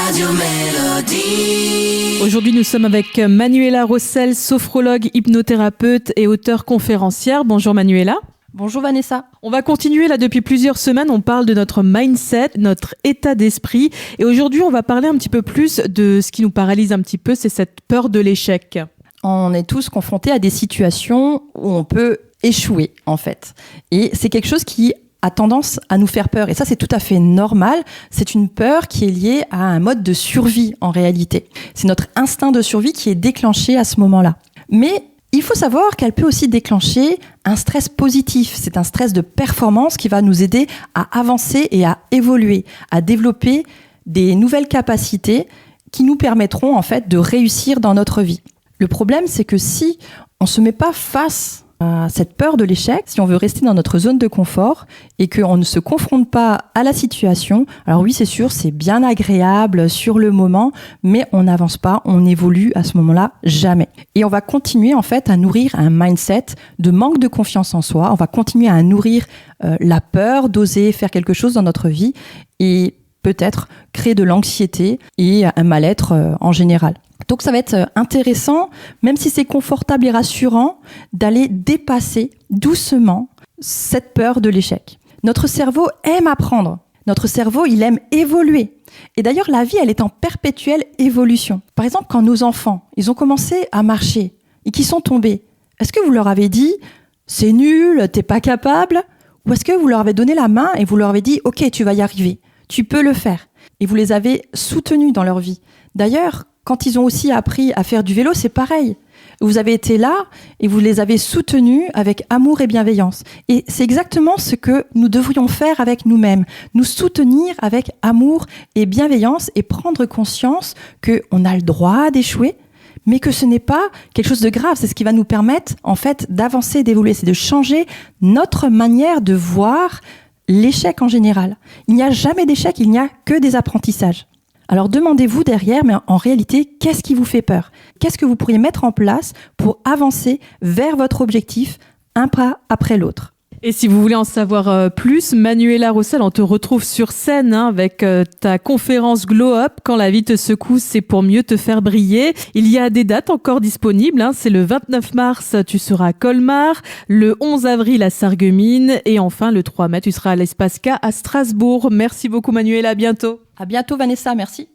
Radio Mélodie. Aujourd'hui, nous sommes avec Manuela Rossel, sophrologue, hypnothérapeute et auteure conférencière. Bonjour Manuela. Bonjour Vanessa. On va continuer là depuis plusieurs semaines, on parle de notre mindset, notre état d'esprit. Et aujourd'hui, on va parler un petit peu plus de ce qui nous paralyse un petit peu, c'est cette peur de l'échec. On est tous confrontés à des situations où on peut échouer en fait. Et c'est quelque chose qui a tendance à nous faire peur. Et ça, c'est tout à fait normal. C'est une peur qui est liée à un mode de survie en réalité. C'est notre instinct de survie qui est déclenché à ce moment-là. Mais il faut savoir qu'elle peut aussi déclencher un stress positif. C'est un stress de performance qui va nous aider à avancer et à évoluer, à développer des nouvelles capacités qui nous permettront en fait de réussir dans notre vie. Le problème, c'est que si on ne se met pas face à cette peur de l'échec, si on veut rester dans notre zone de confort et qu'on ne se confronte pas à la situation, alors oui, c'est sûr, c'est bien agréable sur le moment, mais on n'avance pas, on évolue à ce moment-là jamais. Et on va continuer en fait à nourrir un mindset de manque de confiance en soi, on va continuer à nourrir la peur d'oser faire quelque chose dans notre vie et peut-être créer de l'anxiété et un mal-être en général. Donc ça va être intéressant, même si c'est confortable et rassurant, d'aller dépasser doucement cette peur de l'échec. Notre cerveau aime apprendre. Notre cerveau, il aime évoluer. Et d'ailleurs, la vie, elle est en perpétuelle évolution. Par exemple, quand nos enfants, ils ont commencé à marcher et qu'ils sont tombés, est-ce que vous leur avez dit « c'est nul, t'es pas capable » ou est-ce que vous leur avez donné la main et vous leur avez dit « ok, tu vas y arriver, tu peux le faire » et vous les avez soutenus dans leur vie. D'ailleurs, quand ils ont aussi appris à faire du vélo, c'est pareil. Vous avez été là et vous les avez soutenus avec amour et bienveillance. Et c'est exactement ce que nous devrions faire avec nous-mêmes. Nous soutenir avec amour et bienveillance et prendre conscience qu'on a le droit d'échouer, mais que ce n'est pas quelque chose de grave. C'est ce qui va nous permettre, en fait, d'avancer, d'évoluer. C'est de changer notre manière de voir l'échec en général. Il n'y a jamais d'échec, il n'y a que des apprentissages. Alors demandez-vous derrière, mais en réalité, qu'est-ce qui vous fait peur ? Qu'est-ce que vous pourriez mettre en place pour avancer vers votre objectif, un pas après l'autre ? Et si vous voulez en savoir plus, Manuela Rossel, on te retrouve sur scène avec ta conférence Glow Up, quand la vie te secoue, c'est pour mieux te faire briller. Il y a des dates encore disponibles, c'est le 29 mars, tu seras à Colmar, le 11 avril à Sarreguemines et enfin le 3 mai, tu seras à l'Espace K à Strasbourg. Merci beaucoup Manuela, à bientôt. À bientôt Vanessa, merci.